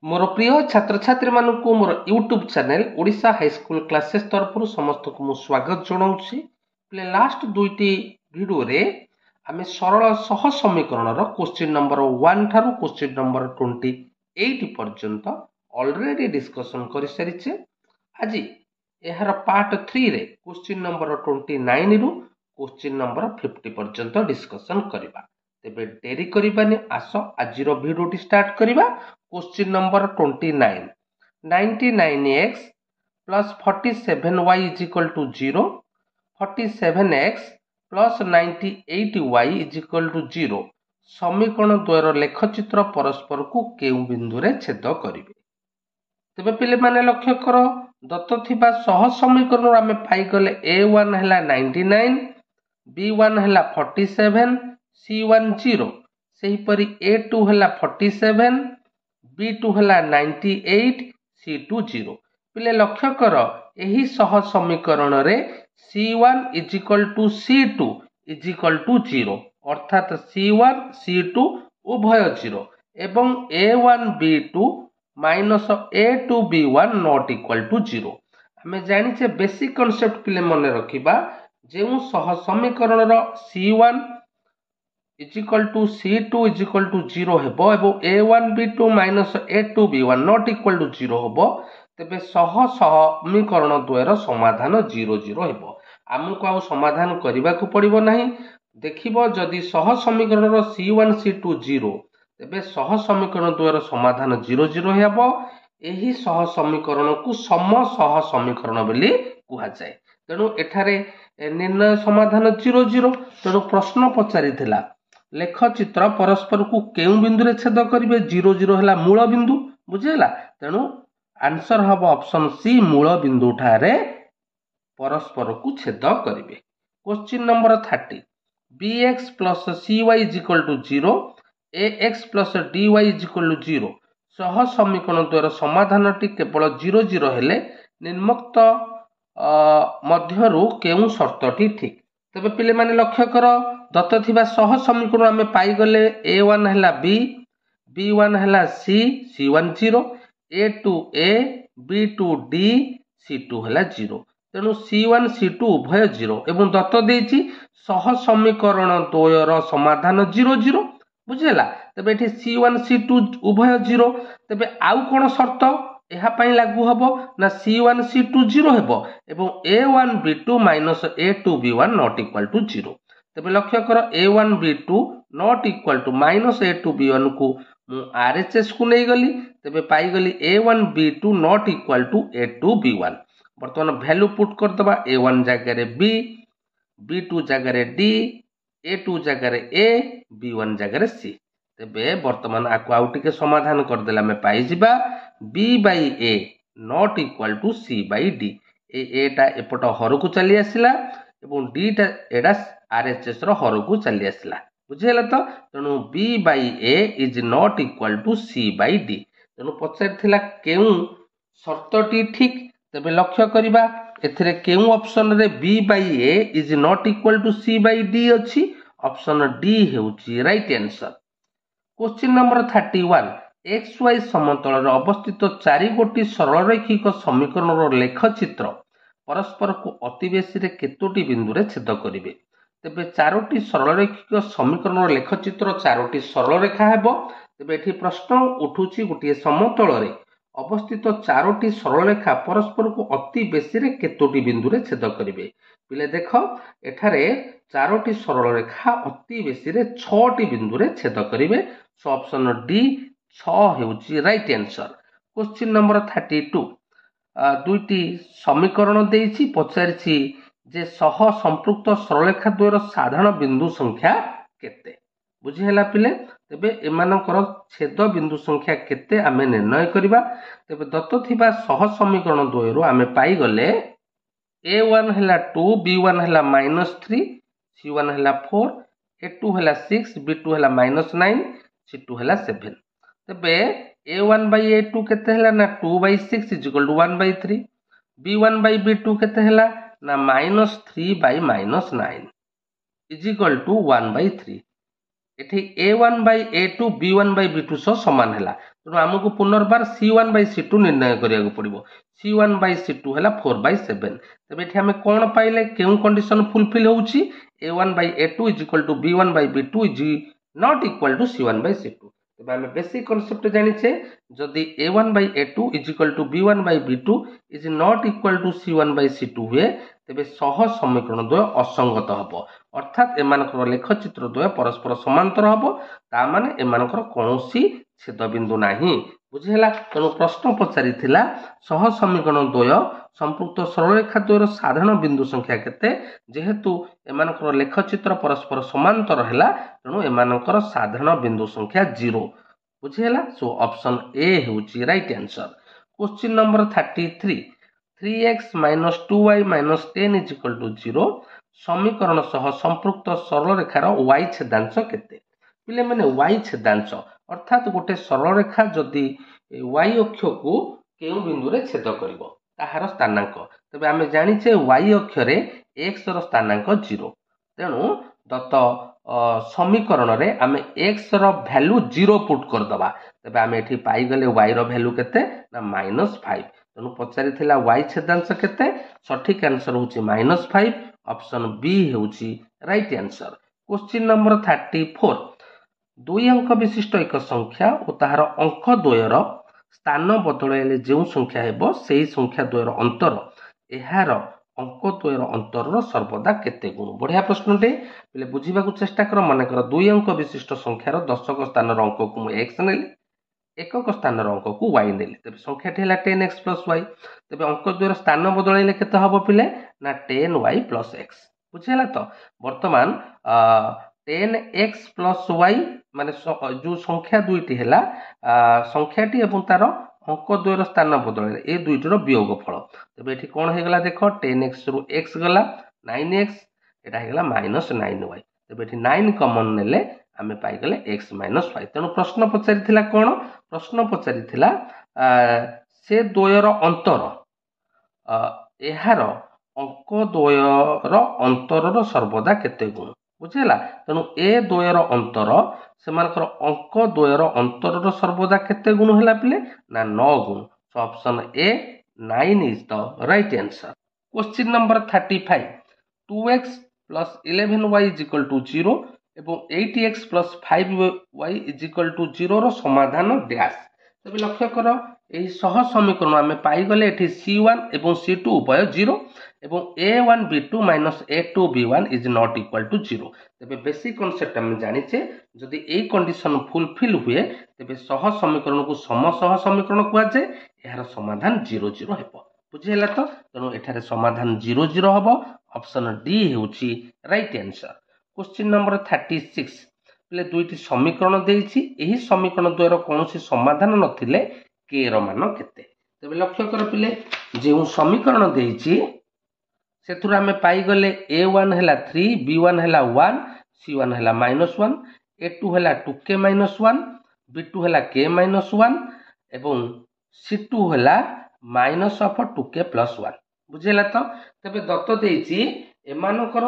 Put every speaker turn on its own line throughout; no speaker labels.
मोर प्रिय छात्र छात्री मानक मोर YouTube channel Odisha high school classes तरफ समस्त को स्वागत जनाऊँगी। लास्ट दुईटी वीडियो रे आमे सरल सह समीकरण क्वेश्चन नंबर 1 ठारू क्वेश्चन नंबर 28 पर्यंत ऑलरेडी डिस्कशन कर सारी। आज यार पार्ट 3 रे क्वेश्चन नंबर 29 रु क्वेश्चन नंबर 50 पर्यंत डिस्कशन करबा। तेबे डेरी करबानी आस आज वीडियो स्टार्ट करबा। Question number 29 99x plus 47y is equal to 0, 47x plus 98y is equal to 0 समीकरण द्वयर लेखचित्र परस्पर को केउ बिंदु रे छेद करिवे। तबे पिले माने लक्ष्य कर दत्त थिबा सह समीकरण आमे पाई गले a1 हला 99, b1 हला 47, c1 0, सेही परि a2 हला 47, b2 हला 98, c2 0। पिले लक्ष्य कर एही सह समीकरण रे c1 is equal to c2 is equal to 0 अर्थात c1 c2 उभय 0 एवं a1 b2 minus a2 b1 not equal to 0। हमें जानिछे बेसिक कांसेप्ट पिले मने रखिबा जेउ सह समीकरण रो c1 is equal to c2 is equal to 0 हेबो एवं a1 b2 minus a2 b1 not equal to 0 हेबो तेबे सह समीकरण द्वयर समाधान 0 0 हेबो। आमको आ समाधान करबा को पड़िबो नाही। देखिबो जदि सह समीकरण रो c1 c2 0 तेबे सह समीकरण द्वयर समाधान 0 0 हेबो। एही सह समीकरण को सम सह समीकरण बोली कुहा जाय। तेनु एठारे निर्णय समाधान 0 0। तेनु प्रश्न पचारिथिला लेखचित्र परस्पर को केउ बिंदु रे छेद करिवे 0 0 हला मूल बिंदु बुझेला। तेनु आंसर हबो ऑप्शन सी मूल बिंदु ठारे परस्पर को छेद करिवे। Question number 30 bx plus cy is equal to 0, ax plus dy is equal to 0 सह समीकरण द्वारा समाधान टी केवल 0 0 हेले निम्नोक्त मध्यरु केउ शर्तटी ठीक। तबे पिले माने लक्ष्य कर दत्त थिबा सह समीकरण आमे पाई गले a1 हला b, b1 हला c, c1 0, a2 a, b2 d, c2 हला 0। तेनु c1 c2 उभय 0 एवं दत्त देछि सह समीकरण द्वयर समाधान 0 0 बुझेला। तबे एठी c1 c2 उभय 0 तबे आउ कोन शर्त एहा पई लागू हबो ना c1 c2 0 हेबो एवं a1 b2 minus a2 b1 not equal to 0। तबे लक्ष्य कर a1 b2 not equal to minus a2 b1 को मु RHS को नै गली तबे पाई गली a1 b2 not equal to a2 b1। वर्तमान वैल्यू पुट कर दबा a1 जगह रे b, b2 जगह रे d, a2 जगह रे a, b1 जगह रे c। तेबे वर्तमान आको आउ टिके समाधान कर देला में पाई जिबा b by a not equal to c by d। ए टा एपट हर को चली आसिला एवं d टा एडा RHS रो हर को चली आसिला बुझेला। तो तेनु b by a is not equal to c by d। तेनु पचार थिला केउ शर्तटी ठीक। तबे लक्ष्य करिबा एथिरे केउ ऑप्शन रे b by a is not equal to c by d अछि। ऑप्शन डी हेउची right answer. Question number 31 xy समतल रे अवस्थित 4 गोटी सरल रेखिक समीकरण रो लेखचित्र परस्पर को अति बेसी रे केतोटी बिंदु रे छेद करिवे। तेबे 4टी सरल रेखिक समीकरण रो लेखचित्र 4टी सरल रेखा हेबो। तेबे एठी प्रश्न उठुची गोटी समतल रे अवस्थित 4टी सरल रेखा परस्पर को अति बेसी रे केतोटी बिंदु रे छेद करिवे। पिले देखो एठारे 4टी सरल रेखा अति बेसी रे 6टी बिंदु रे छेद करिवे। सो ऑप्शन डी 6 हेउची राइट आंसर। क्वेश्चन नंबर 32 दुईटी समीकरण देइछि पचारिछि जे सह संपृक्त सरलरेखा द्वयर साधारण बिंदु संख्या केते बुझी हैला पिले। तेबे एमानकर छेद बिंदु संख्या केते आमे निर्णय करिबा। तेबे दत्त थिबा सह समीकरण द्वयर आमे पाई गले a1 हैला 2, b1 हैला -3, c1 हैला 4, a2 हैला 6, b2 हैला -9, c2 हैला 7। तबे a1 by a2 केते हैला ना 2 by 6 is equal to 1 by 3, b1 by b2 केते हैला ना -3 by -9 is equal to 1 by 3। एठी a1 by a2 b1 by b2 सो समान हैला। तेणु आमको पुनर्बार C1/C2 निर्णय करिया पड़िबो। C1/C2 है 4/7। तबे एठी हमें कोन पाइले केउ कंडीशन फुलफिल होउची A1/A2 = B1/B2 is not equal to C1/C2। तबे हमें बेसिक कांसेप्ट जानिछे जदि A1/A2 = B1/B2 is not equal to C1/C2 हुए तेबे सह समीकरण द्वय असंगत हबो, अर्थात एमानकर लेखचित्र द्वय परस्पर समांतर हबो, ता माने एमानकर कोनोसी छेद बिंदु नाही। बुझिहेला। तेणु प्रश्न पचारि थिला सह समीकरण द्वय संपृक्त सरलरेखा द्वयर साधारण बिंदु संख्या केते, जेहेतु एमानकर लेखचित्र परस्पर समांतर हैला तेणु एमानकर साधारण बिंदु संख्या 0। बुझिहेला। सो ऑप्शन ए हेउची right answer. Question number 33 3x - 2y - 10 = 0 समीकरण सह संपृक्त सरलरेखार y छेदांश केते। पिले माने y छेदांश अर्थात गोटे सरलरेखा जदि y अक्ष को केउ बिंदु रे छेद करिवो ताहार स्थानांक, तबे आमे जानिछे y अक्ष रे x रो स्थानांक 0। तेणु दत्त समीकरण रे आमे x रो वैल्यू 0 पुट कर दबा, तबे आमे एठी पाई गले y रो वैल्यू केते ना -5। तेणु पचारि थिला y छेदांश केते, सठिक आंसर होची -5। ऑप्शन बी हेउची राइट आंसर। क्वेश्चन नंबर 34 दुई अंक विशिष्ट एक संख्या और ताहार अंक द्वयर स्थान बदलैले जो संख्या हेबो सेही संख्या द्वयर अंतर एहार अंक द्वयर अंतर सर्वदा केते गुण। बढ़िया प्रश्नटे पिले बुझीबा को चेष्टा कर। मन कर दुई अंक विशिष्ट संख्यार दशक स्थान अंक को मु x नेली, एकक स्थान अंक को y नेली, तबे संख्याटी हैला 10x + y। तबे अंक द्वयर स्थान बदलैले केते हबो पिले ना 10y + x। बुझिला। तो वर्तमान 10x + y माने जो संख्या दुईटी हैला संख्याटी एवं तार अंक द्वयर स्थान बदलैले ए दुईटर वियोगफल। तबे एठी कोन हे गला देखो 10x रु x गला 9x, एटा हे गला -9y। तबे एठी 9 कॉमन नेले आमे पाई गले x - y। तेणु प्रश्न पचारि थिला कोन, प्रश्न पचारि थिला से द्वयर अंतर एहार अंक द्वयर अंतर सर्वदा केते गुण। बुझिला। तेणु ए द्वयर अंतर सेमानकर अंक द्वयर अंतर सर्वदा केते गुण हैला पिले ना 9 गुण। सो option A 9 is the right answer. Question number 35 2x + 11y = 0 एवं 8x + 5y = 0 रो समाधान डैश। तबे लक्ष्य कर एही सह समीकरण आमे पाई गले एठी C1 एवं C2 उभय 0 एवं A1B2 - A2B1 is not equal to 0। तबे बेसिक कांसेप्ट हम जानिछे जदि ए कंडीशन फुलफिल हुए तबे सह समीकरण को समसह समीकरण कुआ जाय, एहार समाधान 0 0 हेबो। बुझिहेला। तो तेणु एठारे समाधान 0 0 हबो। ऑप्शन डी हेउची राइट आंसर। क्वेश्चन नंबर 36 पिले दुईटी समीकरण देइछि, एही समीकरण द्वयर कोनोसी समाधान नथिले k रो मान केते। तबे लक्ष्य कर पिले जे समीकरण देइछि सेथुर आमे पाई गले A1 हैला 3, B1 हैला 1, C1 हैला -1, A2 हैला 2k - 1, B2 हैला k - 1 एवं C2 हैला -2k + 1। बुझिला। तो तबे दत्त देइछि एमानकर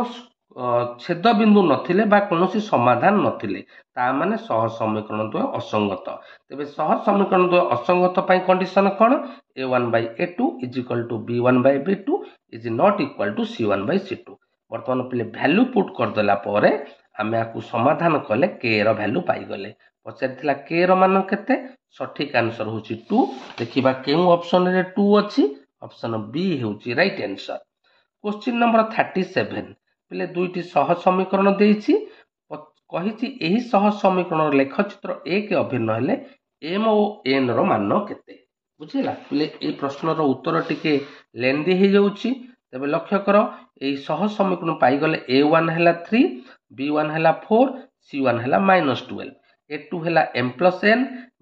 छेद बिंदु नथिले बा कोनोसी समाधान नथिले ता माने सह समीकरण द्वय असंगत। तबे सह समीकरण द्वय असंगत पई कंडीशन कोन A1/A2 = B1/B2 is not equal to C1/C2। वर्तमान पिले वैल्यू पुट कर देला परे आमे आकु समाधान कले k रो वैल्यू पाई गले। पचारिथिला k रो मान केते, सठिक आंसर होची 2। देखिबा केउ ऑप्शन रे 2 अछि, ऑप्शन बी हेउची राइट आंसर। क्वेश्चन नंबर 37 पिले दुईटी सह समीकरण देइछि, कहिछि एही सह समीकरण लेखचित्र 1 अभिन्न हेले m और n रो मान केते। बुझिला। पिले ए प्रश्न रो उत्तर टिके लेंदी हे जाउछि। तबे लक्ष्य करो एही सह समीकरण पाई गले A1 हैला 3, B1 हैला 4, C1 हैला -12, A2 हैला m + n,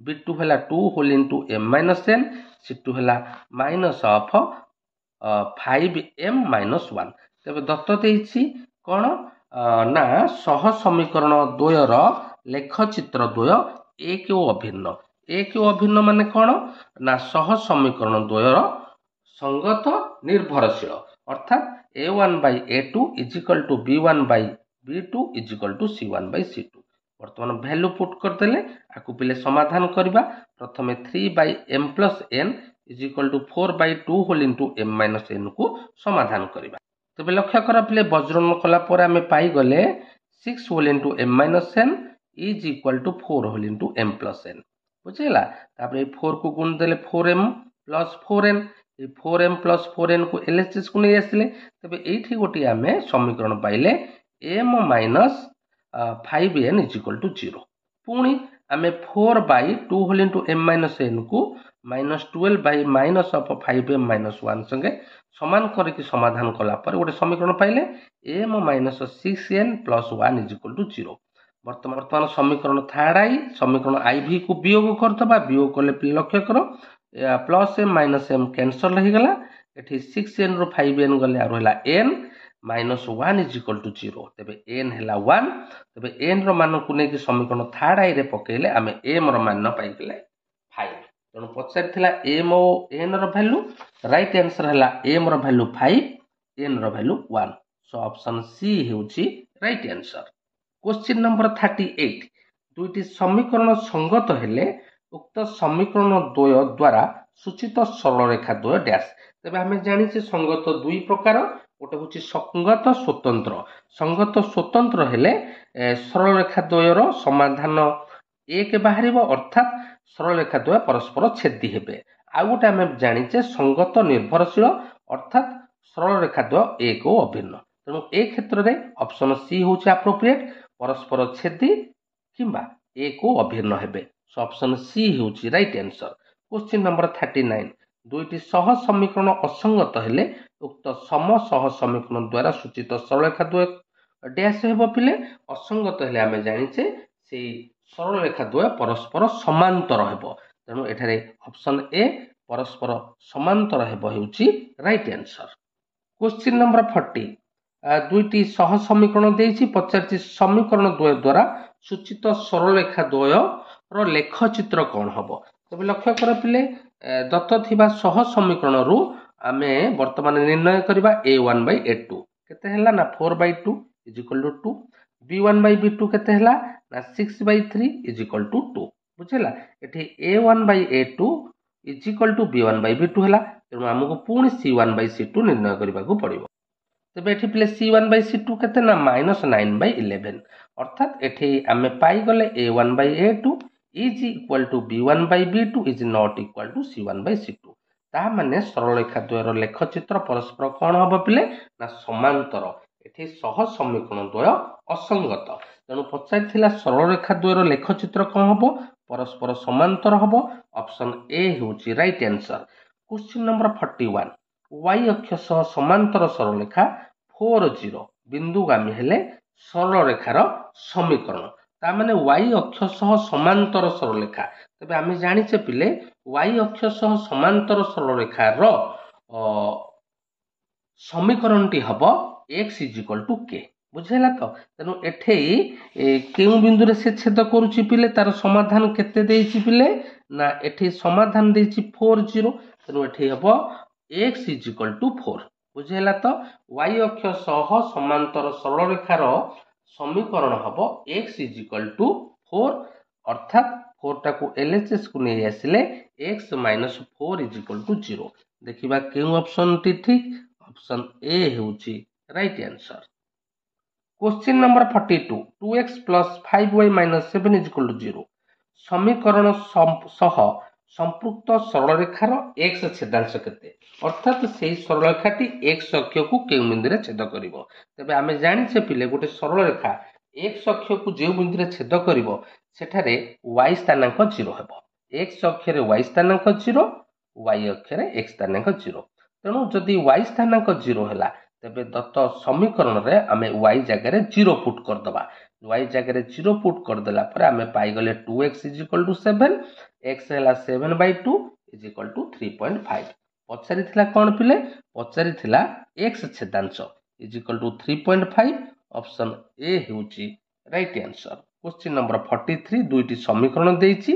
B2 हैला 2 whole into m - n, C2 हैला -5m - 1। तबे दत्त देइछि कोन ना सह समीकरण द्वयर लेखचित्र द्वय एक और अभिन्न। एक और अभिन्न माने कोन ना सह समीकरण द्वयर संगत निर्भरशील, अर्थात A1/A2 = B1/B2 = C1/C2। बर्तमान वैल्यू पुट करदेले आपको पिले समाधान करवा प्रथमे 3/m + n = 4/2 whole into m - n को समाधान करवा। तबे लक्ष्य कर पिले वज्रन कला पर आमे पाई गले 6 whole into m - n = 4 whole into m + n बुझेला। तापर 4 को गुण देले 4m + 4n 4m + 4n को LHS को नहीं आसिले तबे एठी गोटी आमे समीकरण पाइले m - 5n = 0। पुणी आमे 4/2 होल इंटू m - n को -12/- 5m - 1 संगे समान करके समाधान कला पर गोटे समीकरण पाइले m - 6n + 1 = 0। वर्तमान समीकरण थर्ड आई समीकरण IV को वियोग करदबा वियोग कले लक्ष्य कर +m - m कैंसल रही गला एठी 6n रो 5n गले आ रहला n -1 = 0 तबे n हैला 1 तबे n रो मान को नेकी समीकरण थर्ड आई रे पकेले आमे m रो मान पाई गेले 5 तनो पछार थिला m ओ n रो वैल्यू राइट आंसर हैला m रो वैल्यू 5 n रो वैल्यू 1 सो ऑप्शन सी हेउची राइट आंसर। क्वेश्चन नंबर 38 दुईटी समीकरण संगत हेले उक्त समीकरण द्वय द्वारा सूचित सरल रेखा द्वय डैश। तबे हमें जानिछे संगत दुई प्रकार गोटे होची संगत स्वतंत्र हेले सरल रेखा द्वयर समाधान एक बाहरिबो अर्थात सरल रेखा द्वय परस्पर छेदी हेबे। आ गोटे हमें जानिछे संगत निर्भरशील अर्थात सरल रेखा द्वय एक ओ अभिन्न। तेणु ए क्षेत्र रे ऑप्शन सी होची एप्रोप्रिएट परस्पर छेदी किंबा एक ओ अभिन्न हेबे। सो ऑप्शन सी होची राइट आंसर। क्वेश्चन नंबर 39 दुईटी सह समीकरण असंगत हेले उक्त सम सह समीकरण द्वारा सूचित सरल रेखा द्वय डैश हेबो पिले असंगत हेले आमे जानिछे से सरल रेखा द्वय परस्पर समांतर हेबो। तेणु एठारे ऑप्शन ए परस्पर समांतर हेबो हेउची राइट आंसर। क्वेश्चन नंबर 40 दुईटी सह समीकरण देइछि पचारछि समीकरण द्वय द्वारा सूचित सरल रेखा द्वय रो लेखचित्र कोन हबो। तबे लक्ष्य कर पिले दत्त थिबा सह समीकरण रु आमे वर्तमान निर्णय करबा a1/a2 केते हैला ना 4/2 = 2 b1/b2 केते हैला ना 6/3 = 2 बुझेला। एठी a1/a2 = b1/b2 हैला तेणु हमको पुणी c1/c2 निर्णय करबा को पड़िबो। तबे एठी प्ले c1/c2 केते ना -9/11 अर्थात एठी आमे पाई गले a1/a2 = b1/b2 is not equal to c1/c2। ता माने सरल रेखा द्वयर लेखचित्र परस्पर कोन हबो पिले ना समांतर एठी सह समीकरण द्वय असंगत तेणु पचार थिला सरल रेखा द्वयर लेखचित्र कोन हबो परस्पर समांतर हबो ऑप्शन ए होची right answer. Question number 41 y अक्ष सह समांतर सरल रेखा 40 बिंदुगामी हेले सरल रेखार समीकरण ता माने y अक्ष सह समांतर सरल रेखा। तबे आमे जानिछे पिले y अक्ष सह समांतर सरल रेखार समीकरणटी हबो x = k बुझेला। तो तेनु एठे केउ बिंदु रे से छेद करूची पिले तार समाधान केते देइची पिले ना एठे समाधान देइची 40 तेनु एठे हबो x = 4 बुझेला। तो y अक्ष सह समांतर सरल रेखार समीकरण हबो x = 4 अर्थात 4 टा को LHS को नै आसिले x - 4 = 0 देखिबा केउ ऑप्शन टी ठीक ऑप्शन ए हेउची right answer. Question number 42 2x + 5y - 7 = 0 समीकरण सह संपृक्त सरल रेखार x छेदांश केते अर्थात सेही सरल रेखाटी x अक्ष को केउ बिंदु रे छेद करिवो। तबे आमे जानिछे पिले गोटे सरल रेखा x अक्ष को जे बिंदु रे छेद करिवो सेठारे y स्थानांक 0 हेबो। x अक्ष रे y स्थानांक 0 y अक्ष रे x स्थानांक 0 तेणु जदि y स्थानांक 0 हैला तबे दत्त समीकरण रे आमे y जगह रे 0 पुट कर दबा y जगह रे 0 पुट कर देला पर आमे पाई गले 2x = 7 x हैला 7/2 = 3.5 पछारी थिला कोन पिले पछारी थिला x छेदांश = 3.5 ऑप्शन ए हेउची राइट आंसर। क्वेश्चन नंबर 43 दुईटी समीकरण देइची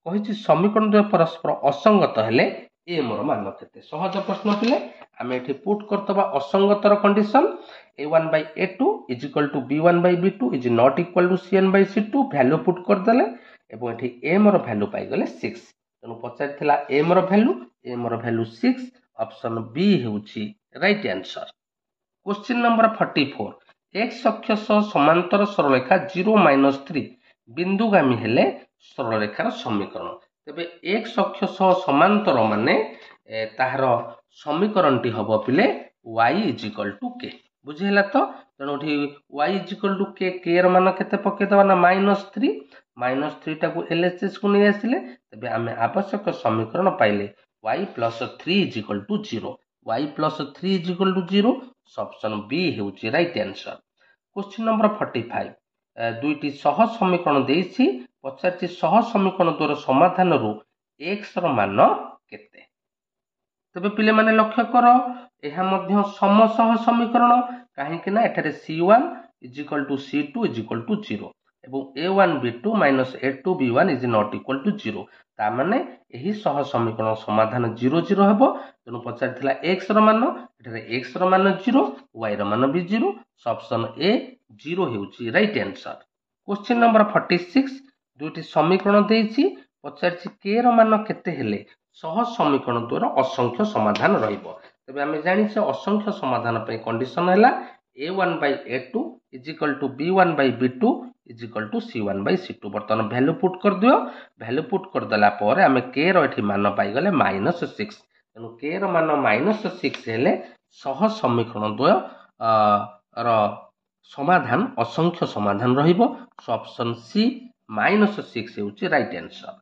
कहिची समीकरण द्वय परस्पर असंगत हेले ए मोर मान केते सहज प्रश्न पिले आमे एठी पुट करतबा असंगतर condition a1 by a2 is equal to b1 by b2 is not equal to cn by c2 value put कर देले एवं एठी a मोर वैल्यू पाई गले 6 तनु पचार थिला a मोर वैल्यू 6 ऑप्शन बी हेउची right answer. Question number 44 x अक्ष सह समांतर सरलरेखा 0-3 बिंदुगामी हेले सरलरेखार समीकरण तेबे x अक्ष सह समांतर माने ताहार समीकरण टी हबो पिले y = k बुझिला तो तेणु y = k k र मान केते पके दबा ना -3 टाकू LHS को नहीं आसिले तेबे आमे आवश्यक समीकरण पाइले y + 3 = 0 y + 3 = 0 ऑप्शन बी हेउची राइट आंसर। क्वेश्चन नंबर 45 दुईटी सह समीकरण देइछि पचारछि सह समीकरण द्वारा समाधान रु x र मान केते तबे पिले माने लक्ष्य करो एहा मध्य समसह समीकरण काहे कि ना एठारे c1 = c2 = 0 एवं a1 b2 - a2 b1 is not equal to 0 ता माने एही सह समीकरण समाधान 0 0 हेबो तेनु पचार थिला x र मान एठारे x र मान 0 y र मान भी 0 ऑप्शन ए 0 हेउची राइट आंसर। क्वेश्चन नंबर 46 दुईटी समीकरण देइछि पचारछि k र मान केते हेले सह समीकरण द्वारा असंख्य समाधान रहिबो तबे आमे जानि से असंख्य समाधान पे कंडीशन हैला a1 by a2 is equal to b1 by b2 is equal to c1 by c2 बर्तमान वैल्यू पुट कर दियो वैल्यू पुट कर देला पर आमे k रो एठी मान पाई गले -6 तनु k रो मान -6 हेले सह समीकरण द्वय रो समाधान असंख्य समाधान रहिबो सो ऑप्शन सी -6 हेउची right answer.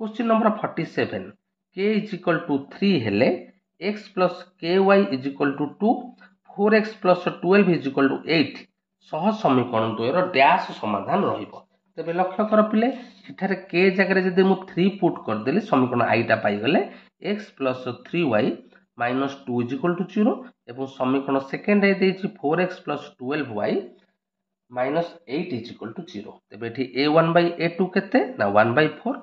Question number 47 k = 3 हेले x plus ky is equal to 2 4x plus 12 is equal to 8 सह समीकरण द्वयर डैश समाधान रहिबो तबे लक्ष्य कर पिले एठारे k जगह जदि मु 3 पुट कर देली समीकरण i टा पाई गले x plus 3y minus 2 is equal to 0 एवं समीकरण सेकंड आई देछि 4x plus 12y minus 8 is equal to 0 तबे एठी a1 by a2 केते ना 1 by 4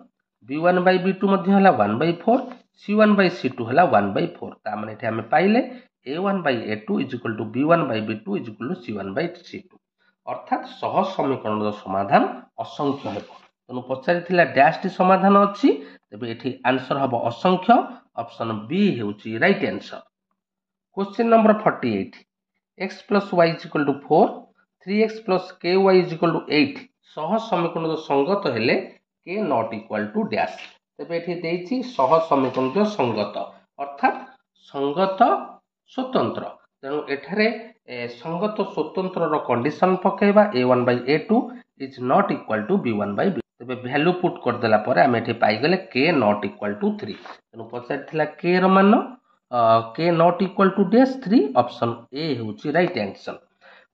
b1 by b2 मध्ये हला 1 by 4 c1 by c2 हला 1 by 4 ता माने एठी हमें पाइले a1 by a2 is equal to b1 by b2 is equal to c1 by c2 अर्थात सह समीकरण समाधान असंख्य हेबो तनु पचारि थिला डैश टी समाधान अछि तबे एठी आंसर हबो असंख्य ऑप्शन बी हेउची right answer. Question number 48 x plus y is equal to 4 3x plus ky is equal to 8 सह समीकरण संगत हेले k not equal to dash तबे एठी देछि सह समीकरण संगत अर्थात संगत स्वतंत्र तेणु एठारे संगत स्वतंत्र रो condition पकेबा a1 by a2 is not equal to b1 by b तबे वैल्यू पुट कर देला परे हम एठी पाई गले k not equal to 3 तेणु पचार थिला k रो मान k not equal to dash 3 option A हेउची right answer.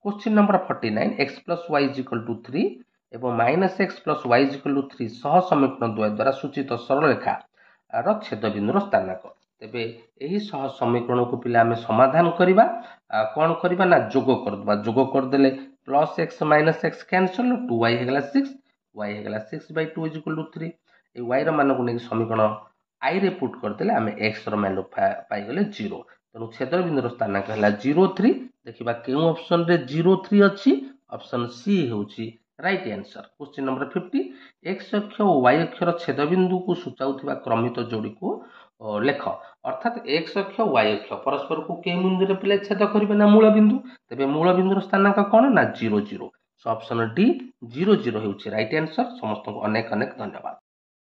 Question number 49 x plus y is equal to 3 एवं -x plus y is equal to 3 सह समीकरण द्वय द्वारा सूचित सरल रेखा रो छेद बिंदुर स्थानक तेबे एही सह समीकरण को पिला हमें समाधान करिबा कोन करिबा ना जोग कर देले +x - x cancel 2y हेगला 6 y हेगला 6 by 2 is equal to 3 A y रो मान को नै समीकरण i रे पुट कर देले हमें x रो वैल्यू पाई गले 0 तनु छेद बिंदुर स्थानक हला 0 3 देखिबा केउ ऑप्शन रे 0 3 अछि ऑप्शन सी हेउची right answer. Question number 50 x अक्ष और y अक्षर छेद बिंदु को सूचाउथिबा क्रमित जोड़ी को लेख अर्थात x अक्ष y अक्ष परस्पर को के बिंदु रे पिले छेद करिवे ना मूल बिंदु तबे मूल बिंदुर स्थानांक कोन ना 0 0 सो ऑप्शन डी 0 0 हेउची राइट आंसर। समस्त को अनेक अनेक धन्यवाद।